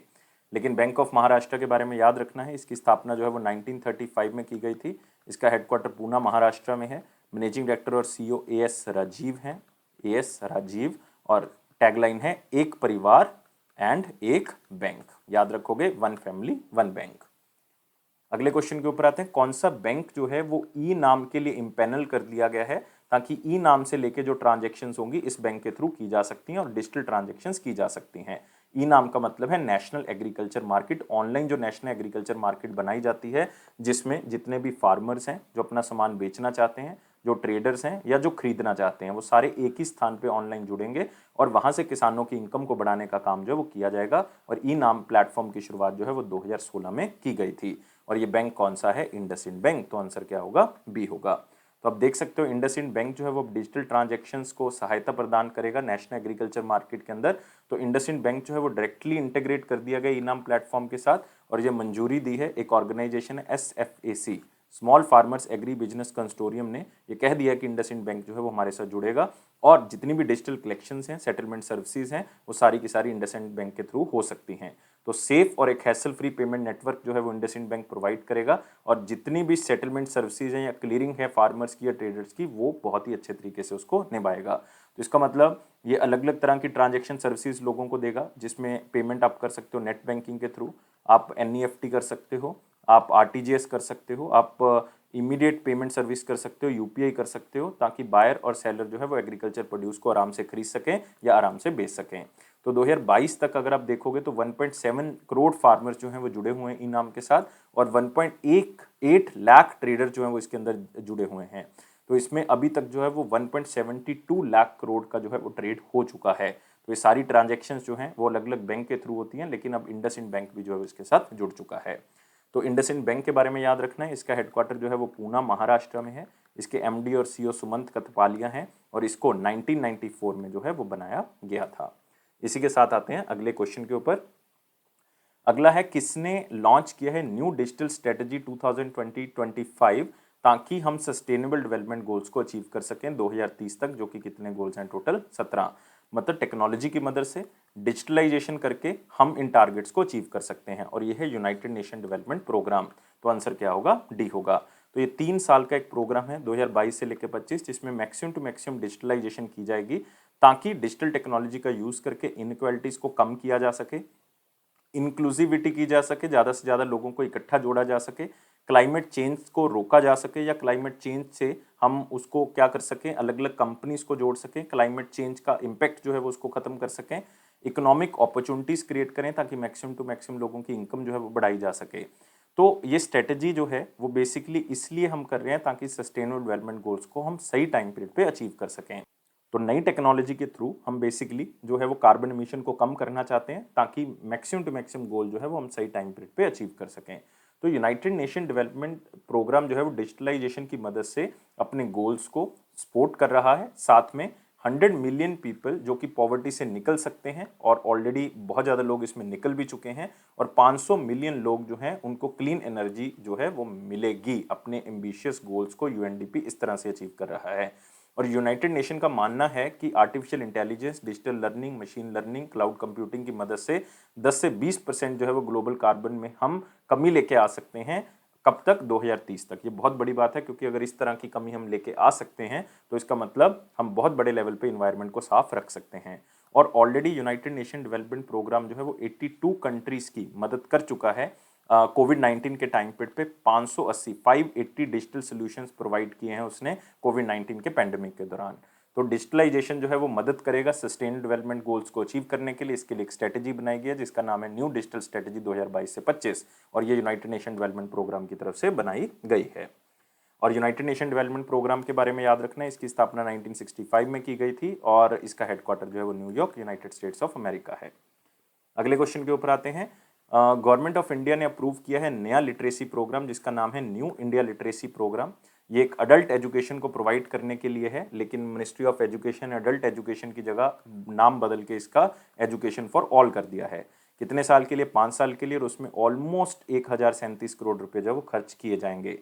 लेकिन बैंक ऑफ महाराष्ट्र के बारे में याद रखना है, इसकी स्थापना जो है वो 1935 में की गई थी। इसका हेडक्वार्टर पूना महाराष्ट्र में है। मैनेजिंग डायरेक्टर और सीईओ एएस राजीव हैं, एएस राजीव। और टैगलाइन है एक परिवार एंड एक बैंक। याद रखोगे, वन फैमिली वन बैंक। अगले क्वेश्चन के ऊपर आते हैं, कौन सा बैंक जो है वो ई नाम के लिए इम्पैनल कर दिया गया है ताकि ई नाम से लेके जो ट्रांजैक्शंस होंगी इस बैंक के थ्रू की जा सकती हैं और डिजिटल ट्रांजैक्शंस की जा सकती हैं। ई नाम का मतलब है नेशनल एग्रीकल्चर मार्केट। ऑनलाइन जो नेशनल एग्रीकल्चर मार्केट बनाई जाती है जिसमें जितने भी फार्मर्स हैं जो अपना सामान बेचना चाहते हैं, जो ट्रेडर्स हैं या जो खरीदना चाहते हैं, वो सारे एक ही स्थान पे ऑनलाइन जुड़ेंगे और वहां से किसानों की इनकम को बढ़ाने का काम जो है वो किया जाएगा। और ई नाम प्लेटफॉर्म की शुरुआत जो है वो 2016 में की गई थी। और ये बैंक कौन सा है? इंडसइंड बैंक। तो आंसर क्या होगा? बी होगा। तो आप देख सकते हो इंडसइंड बैंक जो है वो डिजिटल ट्रांजैक्शंस को सहायता प्रदान करेगा नेशनल एग्रीकल्चर मार्केट के अंदर। तो इंडसइंड बैंक जो है वो डायरेक्टली इंटीग्रेट कर दिया गया इनाम प्लेटफॉर्म के साथ और ये मंजूरी दी है एक ऑर्गेनाइजेशन है SFAC, small farmers agri business consortium ने। ये कह दिया कि इंडसइंड बैंक जो है वो हमारे साथ जुड़ेगा और जितनी भी डिजिटल कलेक्शंस हैं, सेटलमेंट सर्विसेज हैं, वो सारी की सारी इंडसइंड बैंक के थ्रू हो सकती हैं। तो सेफ और एक हैसल फ्री पेमेंट नेटवर्क जो है वो इंडसइंड बैंक प्रोवाइड करेगा और जितनी भी सेटलमेंट सर्विसेज हैं या क्लियरिंग है फार्मर्स की या ट्रेडर्स की, वो बहुत ही अच्छे तरीके से उसको निभाएगा। तो इसका मतलब ये अलग अलग तरह की ट्रांजैक्शन सर्विसेज लोगों को देगा जिसमें पेमेंट आप कर सकते हो नेट बैंकिंग के थ्रू, आप NEFT कर सकते हो, आप RTGS कर सकते हो, आप इमीडिएट पेमेंट सर्विस कर सकते हो, UPI कर सकते हो, ताकि बायर और सेलर जो है वो एग्रीकल्चर प्रोड्यूस को आराम से खरीद सकें या आराम से बेच सकें। तो 2022 तक अगर आप देखोगे तो 1.7 करोड़ फार्मर्स जो हैं वो जुड़े हुए हैं इनाम के साथ और 1.18 लाख ट्रेडर जो हैं वो इसके अंदर जुड़े हुए हैं। तो इसमें अभी तक जो है वो 1.72 लाख करोड़ का जो है वो ट्रेड हो चुका है। तो ये सारी ट्रांजैक्शंस जो हैं वो अलग अलग बैंक के थ्रू होती हैं, लेकिन अब इंडसइंड बैंक भी जो है इसके साथ जुड़ चुका है। तो इंडसइंड बैंक के बारे में याद रखना है, इसका हेडक्वार्टर जो है वो पूना महाराष्ट्र में है। इसके MD और CEO सुमंत कथपालिया हैं और इसको 1994 में जो है वो बनाया गया था। इसी के साथ आते हैं अगले क्वेश्चन के ऊपर। अगला है, किसने लॉन्च किया है न्यू डिजिटल स्ट्रेटजी 2020-25 ताकि हम सस्टेनेबल डेवलपमेंट गोल्स को अचीव कर सकें 2030 तक, जो कि कितने गोल्स हैं? टोटल 17। मतलब टेक्नोलॉजी की मदद से डिजिटलाइजेशन करके हम इन टारगेट्स को अचीव कर सकते हैं और यह है यूनाइटेड नेशन डेवलपमेंट प्रोग्राम। तो आंसर क्या होगा? डी होगा। तो ये 3 साल का एक प्रोग्राम है 2022 से लेकर 25, जिसमें मैक्सिमम टू मैक्सिमम डिजिटलाइजेशन की जाएगी ताकि डिजिटल टेक्नोलॉजी का यूज करके इनइक्वालिटीज को कम किया जा सके, इंक्लूसिविटी की जा सके, ज़्यादा से ज़्यादा लोगों को इकट्ठा जोड़ा जा सके, क्लाइमेट चेंज को रोका जा सके या क्लाइमेट चेंज से हम उसको क्या कर सकें, अलग अलग कंपनीज को जोड़ सकें, क्लाइमेट चेंज का इम्पैक्ट जो है वो उसको खत्म कर सकें, इकोनॉमिक अपॉर्चुनिटीज़ क्रिएट करें ताकि मैक्सिमम टू मैक्सिमम लोगों की इनकम जो है वो बढ़ाई जा सके। तो ये स्ट्रेटजी जो है वो बेसिकली इसलिए हम कर रहे हैं ताकि सस्टेनेबल डेवलपमेंट गोल्स को हम सही टाइम पीरियड पे अचीव कर सकें। तो नई टेक्नोलॉजी के थ्रू हम बेसिकली जो है वो कार्बन एमिशन को कम करना चाहते हैं ताकि मैक्सिमम टू मैक्सिमम गोल जो है वो हम सही टाइम पीरियड पे अचीव कर सकें। तो यूनाइटेड नेशन डेवलपमेंट प्रोग्राम जो है वो डिजिटलाइजेशन की मदद से अपने गोल्स को सपोर्ट कर रहा है। साथ में 100 मिलियन पीपल जो कि पॉवर्टी से निकल सकते हैं और ऑलरेडी बहुत ज़्यादा लोग इसमें निकल भी चुके हैं और 500 मिलियन लोग जो हैं उनको क्लीन एनर्जी जो है वो मिलेगी। अपने एम्बिशियस गोल्स को UNDP इस तरह से अचीव कर रहा है। और यूनाइटेड नेशन का मानना है कि artificial intelligence, digital learning, machine learning, cloud computing की मदद से 10 से 20% जो है वो ग्लोबल कार्बन में हम कमी लेके आ सकते हैं। कब तक? 2030 तक। ये बहुत बड़ी बात है क्योंकि अगर इस तरह की कमी हम लेके आ सकते हैं तो इसका मतलब हम बहुत बड़े लेवल पे इन्वायरमेंट को साफ रख सकते हैं। और already United Nation development programme जो है वो 82 कंट्रीज की मदद कर चुका है। कोविड-19 के टाइम पीरियड पे 580 डिजिटल सॉल्यूशंस प्रोवाइड किए हैं उसने कोविड-19 के पैंडेमिक के दौरान। तो डिजिटलाइजेशन जो है वो मदद करेगा सस्टेनेबल डेवलपमेंट गोल्स को अचीव करने के लिए। इसके लिए एक स्ट्रेटजी बनाई गई है जिसका नाम है न्यू डिजिटल स्ट्रेटजी 2022 से 25 और ये यूनाइटेड नेशन डेवलपमेंट प्रोग्राम की तरफ से बनाई गई है। और यूनाइटेड नेशन डेवलपमेंट प्रोग्राम के बारे में याद रखना है, इसकी स्थापना 1965 में की गई थी और इसका हेडक्वार्टर जो है वो New York, United states of America है। अगले क्वेश्चन के ऊपर आते हैं। गवर्नमेंट ऑफ इंडिया ने अप्रूव किया है नया लिटरेसी प्रोग्राम जिसका नाम है न्यू इंडिया लिटरेसी प्रोग्राम। ये एक अडल्ट एजुकेशन को प्रोवाइड करने के लिए है, लेकिन ministry of education adult education की जगह नाम बदल के इसका एजुकेशन फॉर ऑल कर दिया है। कितने साल के लिए? 5 साल के लिए, और उसमें ऑलमोस्ट 1037 करोड़ रुपए जो है वो खर्च किए जाएंगे।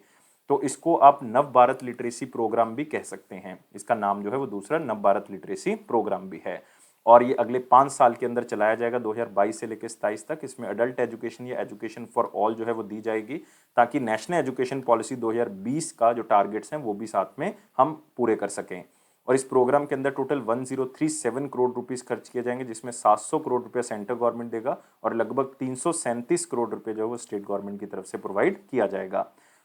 तो इसको आप नव भारत लिटरेसी प्रोग्राम भी कह सकते हैं। इसका नाम जो है वो दूसरा नव भारत लिटरेसी प्रोग्राम भी है। और ये अगले 5 साल के अंदर चलाया जाएगा, 2022 से लेकर 27 तक। इसमें अडल्ट एजुकेशन या एजुकेशन फॉर ऑल जो है वो दी जाएगी, ताकि नेशनल एजुकेशन पॉलिसी 2020 का जो टारगेट्स हैं वो भी साथ में हम पूरे कर सकें। और इस प्रोग्राम के अंदर टोटल 1037 करोड़ रुपीस खर्च किए जाएंगे, जिसमें 700 करोड़ रुपया सेंट्रल गवर्नमेंट देगा और लगभग 337 करोड़ रुपए जो है वो स्टेट गवर्नमेंट की तरफ से प्रोवाइड किया जाएगा।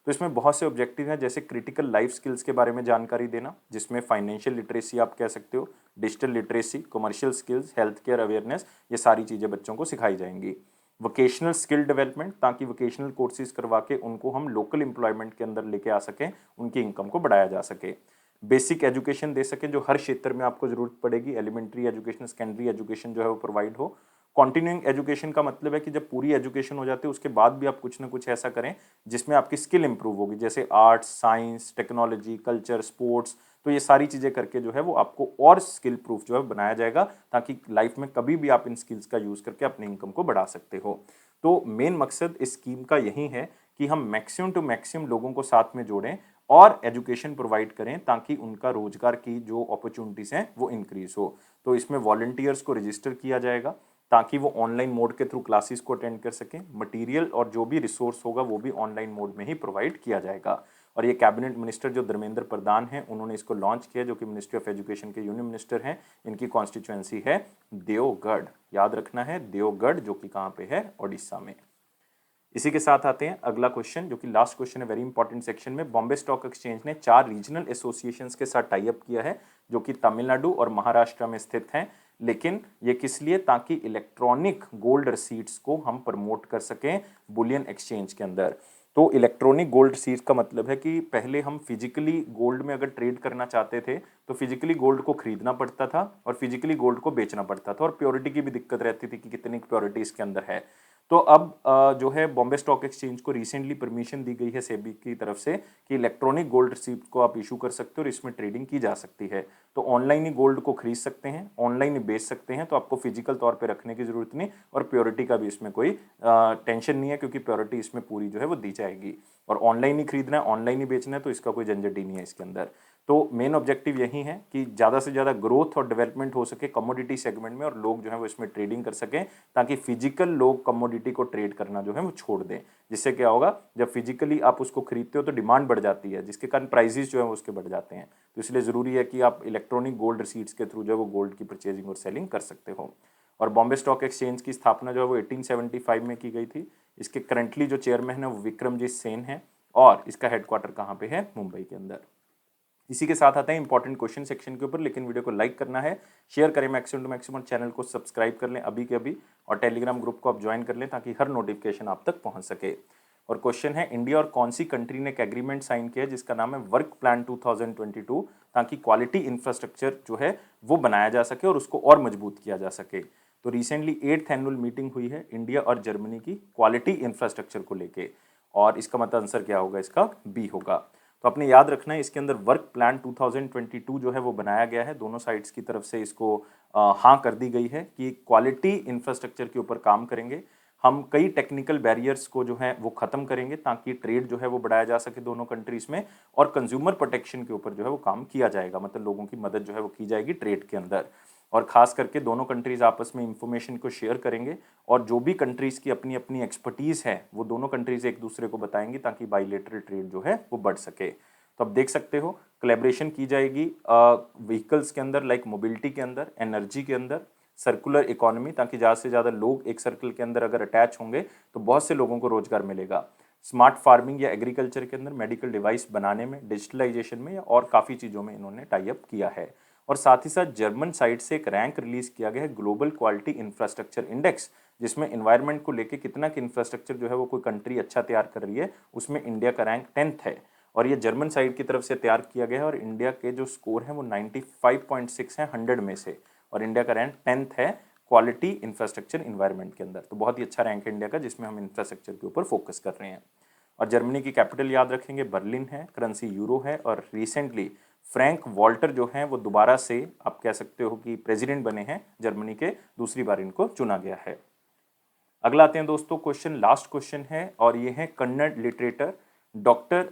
तो इसमें बहुत से ऑब्जेक्टिव हैं, जैसे क्रिटिकल लाइफ स्किल्स के बारे में जानकारी देना, जिसमें फाइनेंशियल लिटरेसी आप कह सकते हो, digital literacy, commercial skills, health care awareness, ये सारी चीज़ें बच्चों को सिखाई जाएंगी। वोकेशनल स्किल डेवलपमेंट, ताकि वोकेशनल कोर्सेज करवा के उनको हम लोकल एम्प्लॉयमेंट के अंदर लेके आ सकें, उनकी इनकम को बढ़ाया जा सके। बेसिक एजुकेशन दे सकें जो हर क्षेत्र में आपको जरूरत पड़ेगी, एलिमेंट्री एजुकेशन, सेकेंडरी एजुकेशन जो है वो प्रोवाइड हो। कॉन्टिन्यूइंग एजुकेशन का मतलब है कि जब पूरी एजुकेशन हो जाती है उसके बाद भी आप कुछ ना कुछ ऐसा करें जिसमें आपकी स्किल इंप्रूव होगी, जैसे arts, science, technology, culture, sports. तो ये सारी चीज़ें करके जो है वो आपको और स्किल प्रूफ जो है बनाया जाएगा, ताकि लाइफ में कभी भी आप इन स्किल्स का यूज़ करके अपनी इनकम को बढ़ा सकते हो। तो मेन मकसद इस स्कीम का यही है कि हम मैक्सिमम टू मैक्सिमम लोगों को साथ में जोड़ें और एजुकेशन प्रोवाइड करें, ताकि उनका रोजगार की जो अपॉर्चुनिटीज़ हैं वो इंक्रीज हो। तो इसमें वॉलंटियर्स को रजिस्टर किया जाएगा, ताकि वो ऑनलाइन मोड के थ्रू क्लासेस को अटेंड कर सकें। मटेरियल और जो भी रिसोर्स होगा वो भी ऑनलाइन मोड में ही प्रोवाइड किया जाएगा। और ये कैबिनेट मिनिस्टर जो धर्मेंद्र प्रधान हैं उन्होंने इसको लॉन्च किया, जो कि मिनिस्ट्री ऑफ एजुकेशन के यूनियन मिनिस्टर हैं। इनकी कॉन्स्टिट्यूएंसी है देवगढ़, याद रखना है देवगढ़, जो कि कहाँ पे है? ओडिशा में। इसी के साथ आते हैं अगला क्वेश्चन, जो कि लास्ट क्वेश्चन है वेरी इंपॉर्टेंट सेक्शन में। बॉम्बे स्टॉक एक्सचेंज ने 4 रीजनल एसोसिएशंस के साथ टाई अप किया है, जो कि तमिलनाडु और महाराष्ट्र में स्थित हैं। लेकिन ये किस लिए? ताकि इलेक्ट्रॉनिक गोल्ड रसीट्स को हम प्रमोट कर सकें बुलियन एक्सचेंज के अंदर। तो इलेक्ट्रॉनिक गोल्ड रसीट्स का मतलब है कि पहले हम फिजिकली गोल्ड में अगर ट्रेड करना चाहते थे तो फिजिकली गोल्ड को खरीदना पड़ता था और फिजिकली गोल्ड को बेचना पड़ता था, और प्योरिटी की भी दिक्कत रहती थी कि कितनी प्योरिटी इसके अंदर है। तो अब जो है बॉम्बे स्टॉक एक्सचेंज को रिसेंटली परमिशन दी गई है सेबी की तरफ से कि इलेक्ट्रॉनिक गोल्ड रिसीप्ट को आप इशू कर सकते हो और इसमें ट्रेडिंग की जा सकती है। तो ऑनलाइन ही गोल्ड को खरीद सकते हैं, ऑनलाइन ही बेच सकते हैं, तो आपको फिजिकल तौर पे रखने की जरूरत नहीं, और प्योरिटी का भी इसमें कोई टेंशन नहीं है, क्योंकि प्योरिटी इसमें पूरी जो है वो दी जाएगी। और ऑनलाइन ही खरीदना है, ऑनलाइन ही बेचना है, तो इसका कोई झंझट ही नहीं है इसके अंदर। तो मेन ऑब्जेक्टिव यही है कि ज़्यादा से ज़्यादा ग्रोथ और डेवलपमेंट हो सके कमोडिटी सेगमेंट में, और लोग जो है वो इसमें ट्रेडिंग कर सकें, ताकि फिजिकल लोग कमोडिटी को ट्रेड करना जो है वो छोड़ दें। जिससे क्या होगा, जब फिजिकली आप उसको खरीदते हो तो डिमांड बढ़ जाती है, जिसके कारण प्राइसेस जो है उसके बढ़ जाते हैं। तो इसलिए ज़रूरी है कि आप इलेक्ट्रॉनिक गोल्ड रिसीट्स के थ्रू जो है वो गोल्ड की परचेजिंग और सेलिंग कर सकते हो। और बॉम्बे स्टॉक एक्सचेंज की स्थापना जो है वो 1875 में की गई थी। इसके करंटली जो चेयरमैन है वो विक्रमजीत सेन है, और इसका हेडक्वार्टर कहाँ पे है? मुंबई के अंदर। इसी के साथ आते हैं इंपॉर्टेंट क्वेश्चन सेक्शन के ऊपर, लेकिन वीडियो को लाइक करना है, शेयर करें मैक्सिमम टू मैक्सिमम, चैनल को सब्सक्राइब कर लें अभी के अभी, और टेलीग्राम ग्रुप को आप ज्वाइन कर लें ताकि हर नोटिफिकेशन आप तक पहुंच सके। और क्वेश्चन है, इंडिया और कौन सी कंट्री ने एक एग्रीमेंट साइन किया है जिसका नाम है वर्क प्लान 2022, ताकि क्वालिटी इंफ्रास्ट्रक्चर जो है वो बनाया जा सके और उसको और मजबूत किया जा सके। तो रिसेंटली 8th एनुअल मीटिंग हुई है इंडिया और जर्मनी की क्वालिटी इंफ्रास्ट्रक्चर को लेके, और इसका मतलब आंसर क्या होगा? इसका बी होगा। तो आपने याद रखना है, इसके अंदर वर्क प्लान 2022 जो है वो बनाया गया है, दोनों साइड्स की तरफ से इसको हाँ कर दी गई है कि क्वालिटी इंफ्रास्ट्रक्चर के ऊपर काम करेंगे। हम कई टेक्निकल बैरियर्स को जो है वो खत्म करेंगे, ताकि ट्रेड जो है वो बढ़ाया जा सके दोनों कंट्रीज में, और कंज्यूमर प्रोटेक्शन के ऊपर जो है वो काम किया जाएगा, मतलब लोगों की मदद जो है वो की जाएगी ट्रेड के अंदर। और खास करके दोनों कंट्रीज आपस में इंफॉर्मेशन को शेयर करेंगे, और जो भी कंट्रीज की अपनी अपनी एक्सपर्टीज है वो दोनों कंट्रीज एक दूसरे को बताएंगी, ताकि बाइलेटरल ट्रेड जो है वो बढ़ सके। तो अब देख सकते हो कोलैबोरेशन की जाएगी व्हीकल्स के अंदर, लाइक मोबिलिटी के अंदर, एनर्जी के अंदर, सर्कुलर इकोनॉमी, ताकि ज़्यादा से ज़्यादा लोग एक सर्कल के अंदर अगर अटैच होंगे तो बहुत से लोगों को रोजगार मिलेगा। स्मार्ट फार्मिंग या एग्रीकल्चर के अंदर, मेडिकल डिवाइस बनाने में, डिजिटलाइजेशन में, और काफ़ी चीज़ों में इन्होंने टाई अप किया है। और साथ ही साथ जर्मन साइड से एक रैंक रिलीज किया गया है, ग्लोबल क्वालिटी इंफ्रास्ट्रक्चर इंडेक्स, जिसमें इन्वायरमेंट को लेके कितना कि इंफ्रास्ट्रक्चर जो है वो कोई कंट्री अच्छा तैयार कर रही है, उसमें इंडिया का रैंक 10th है। और ये जर्मन साइड की तरफ से तैयार किया गया है, और इंडिया के जो स्कोर हैं वो 95.6 है 100 में से, और इंडिया का रैंक 10th है क्वालिटी इंफ्रास्ट्रक्चर इन्वायरमेंट के अंदर। तो बहुत ही अच्छा रैंक है इंडिया का, जिसमें हम इंफ्रास्ट्रक्चर के ऊपर फोकस कर रहे हैं। और जर्मनी की कैपिटल याद रखेंगे बर्लिन है, करेंसी यूरो है, और रिसेंटली फ्रैंक वॉल्टर जो हैं वो दोबारा से आप कह सकते हो कि प्रेसिडेंट बने हैं जर्मनी के, दूसरी बार इनको चुना गया है। अगला आते हैं दोस्तों क्वेश्चन, लास्ट क्वेश्चन है और ये है Kannada literature doctor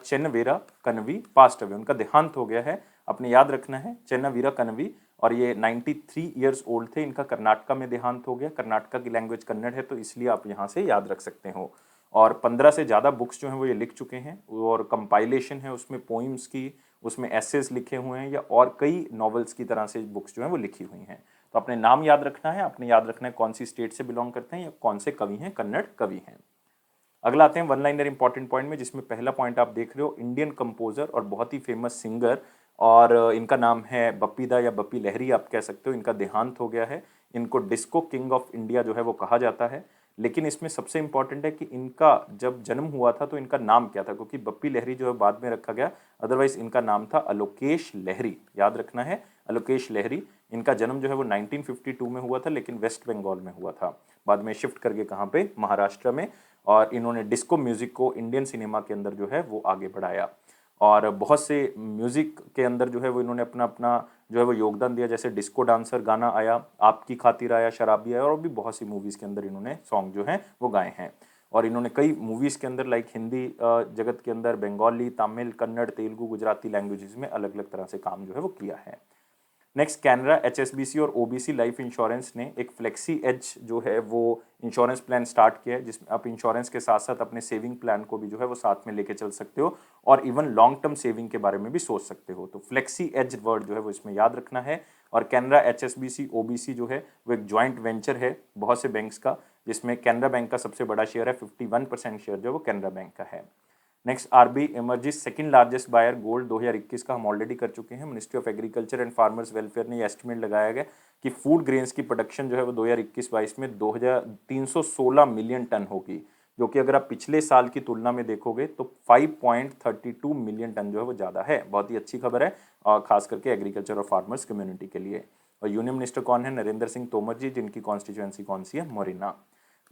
Chennaveera Kanavi passed away, उनका देहांत हो गया है, आपने याद रखना है चेन्नवीरा कनवी, और ये 93 ईयर्स ओल्ड थे। इनका कर्नाटका में देहांत हो गया, कर्नाटका की लैंग्वेज कन्नड़ है तो इसलिए आप यहाँ से याद रख सकते हो। और 15 से ज़्यादा बुक्स जो हैं वो ये लिख चुके हैं, और कंपाइलेशन है उसमें पोइम्स की, उसमें एसेस लिखे हुए हैं या और कई नॉवेल्स की तरह से बुक्स जो हैं वो लिखी हुई हैं। तो अपने नाम याद रखना है, आपने याद रखना है कौन सी स्टेट से बिलोंग करते हैं या कौन से कवि हैं, कन्नड़ कवि हैं। अगला आते हैं वन लाइनर इंपॉर्टेंट पॉइंट में, जिसमें पहला पॉइंट आप देख रहे हो, इंडियन कंपोजर और बहुत ही फेमस सिंगर, और इनका नाम है बप्पी दा या बप्पी लहरी आप कह सकते हो। इनका देहांत हो गया है, इनको डिस्को किंग ऑफ इंडिया जो है वो कहा जाता है। लेकिन इसमें सबसे इंपॉर्टेंट है कि इनका जब जन्म हुआ था तो इनका नाम क्या था, क्योंकि बप्पी लहरी जो है बाद में रखा गया, अदरवाइज इनका नाम था अलोकेश लहरी, याद रखना है अलोकेश लहरी। इनका जन्म जो है वो 1952 में हुआ था, लेकिन वेस्ट बंगाल में हुआ था, बाद में शिफ्ट करके कहाँ पे, महाराष्ट्र में। और इन्होंने डिस्को म्यूजिक को इंडियन सिनेमा के अंदर जो है वो आगे बढ़ाया, और बहुत से म्यूजिक के अंदर जो है वो इन्होंने अपना अपना जो है वो योगदान दिया, जैसे डिस्को डांसर गाना आया, आपकी खातिर आया, शराबी आया, और भी बहुत सी मूवीज़ के अंदर इन्होंने सॉन्ग जो है वो गाए हैं। और इन्होंने कई मूवीज़ के अंदर लाइक हिंदी जगत के अंदर बंगाली, तमिल, कन्नड़, तेलुगु, गुजराती लैंग्वेजेस में अलग अलग तरह से काम जो है वो किया है। नेक्स्ट, कैनरा, एचएसबीसी और ओबीसी लाइफ इंश्योरेंस ने एक फ्लेक्सी एज जो है वो इंश्योरेंस प्लान स्टार्ट किया है, जिसमें आप इंश्योरेंस के साथ साथ अपने सेविंग प्लान को भी जो है वो साथ में लेके चल सकते हो, और इवन लॉन्ग टर्म सेविंग के बारे में भी सोच सकते हो। तो फ्लेक्सी एज वर्ड जो है वो इसमें याद रखना है। और कैनरा, एचएसबीसी, ओबीसी जो है वो एक ज्वाइंट वेंचर है बहुत से बैंक्स का, जिसमें कैनरा बैंक का सबसे बड़ा शेयर है, 51% शेयर जो है वो कैनरा बैंक का है। Next, RBI emerges second largest buyer gold 2021 का हम ऑलरेडी कर चुके हैं। Ministry of agriculture and farmers welfare ने ये एस्टिमेट लगाया गया कि फूड ग्रेन्स की प्रोडक्शन जो है वो 2021-22 में 2316 मिलियन टन होगी, जो कि अगर आप पिछले साल की तुलना में देखोगे तो 5.32 मिलियन टन जो है वो ज़्यादा है। बहुत ही अच्छी खबर है, और खास करके एग्रीकल्चर और फार्मर्स कम्युनिटी के लिए। और यूनियन मिनिस्टर कौन है, नरेंद्र सिंह तोमर जी, जिनकी कॉन्स्टिट्यूएंसी कौन सी है, मोरिना।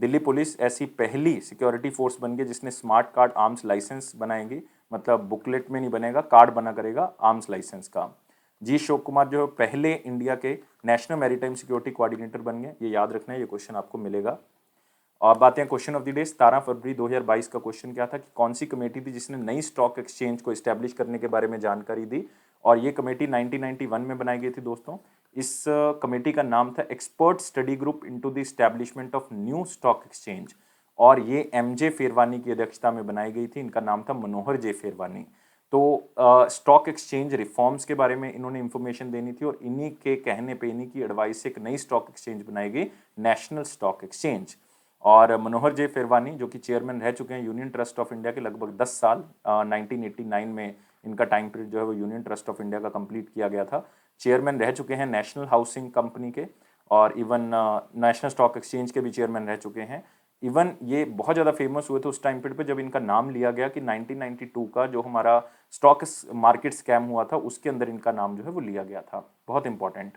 दिल्ली पुलिस ऐसी पहली सिक्योरिटी फोर्स बन गई जिसने स्मार्ट कार्ड आर्म्स लाइसेंस बनाएंगी, मतलब बुकलेट में नहीं बनेगा, कार्ड बना करेगा आर्म्स लाइसेंस का। जी अशोक कुमार जो पहले इंडिया के नेशनल मैरीटाइम सिक्योरिटी कोऑर्डिनेटर बन गए, ये याद रखना है, ये क्वेश्चन आपको मिलेगा। और बात है क्वेश्चन ऑफ द डे, 17 फरवरी 2022 का क्वेश्चन क्या था कि कौन सी कमेटी थी जिसने नई स्टॉक एक्सचेंज को इस्टेब्लिश करने के बारे में जानकारी दी, और ये कमेटी 1991 में बनाई गई थी दोस्तों। इस कमेटी का नाम था expert study group into the establishment of new stock exchange, और ये एमजे फेरवानी की अध्यक्षता में बनाई गई थी। इनका नाम था मनोहर जे फेरवानी। तो स्टॉक एक्सचेंज रिफॉर्म्स के बारे में इन्होंने इंफॉर्मेशन देनी थी, और इन्हीं के कहने पे, इन्हीं की एडवाइस से एक नई स्टॉक एक्सचेंज बनाई गई, नेशनल स्टॉक एक्सचेंज। और मनोहर जे फेरवानी जो कि चेयरमैन रह चुके हैं यूनियन ट्रस्ट ऑफ इंडिया के लगभग 10 साल, 1989 में इनका टाइम पीरियड जो है वो यूनियन ट्रस्ट ऑफ इंडिया का कंप्लीट किया गया था। चेयरमैन रह चुके हैं नेशनल हाउसिंग कंपनी के, और इवन नेशनल स्टॉक एक्सचेंज के भी चेयरमैन रह चुके हैं। इवन ये बहुत ज़्यादा फेमस हुए थे उस टाइम पीरियड पे जब इनका नाम लिया गया कि 1992 का जो हमारा स्टॉक मार्केट स्कैम हुआ था उसके अंदर इनका नाम जो है वो लिया गया था। बहुत इंपॉर्टेंट,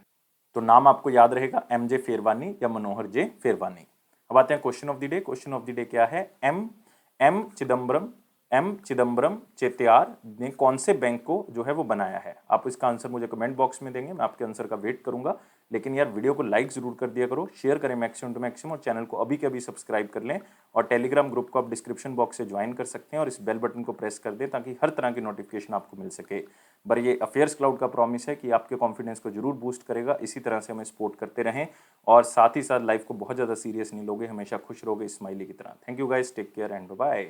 तो नाम आपको याद रहेगा, एम जे फेरवानी या मनोहर जे फेरवानी। अब आते हैं question of the day. Question of the day क्या है, एम चिदम्बरम चेतियार ने कौन से बैंक को जो है वो बनाया है। आप इसका आंसर मुझे कमेंट बॉक्स में देंगे, मैं आपके आंसर का वेट करूंगा। लेकिन यार वीडियो को लाइक जरूर कर दिया करो, शेयर करें मैक्सिमम टू मैक्सिमम, और चैनल को अभी के अभी सब्सक्राइब कर लें, और टेलीग्राम ग्रुप को आप डिस्क्रिप्शन बॉक्स से ज्वाइन कर सकते हैं, और इस बेल बटन को प्रेस कर दें ताकि हर तरह की नोटिफिकेशन आपको मिल सके। पर ये अफेयर्स क्लाउड का प्रॉमिस है कि आपके कॉन्फिडेंस को जरूर बूस्ट करेगा, इसी तरह से हमें सपोर्ट करते रहें, और साथ ही साथ लाइफ को बहुत ज़्यादा सीरियस नहीं लोगे, हमेशा खुश रहोगे स्माइली की तरह। Thank you guys, take care and bye.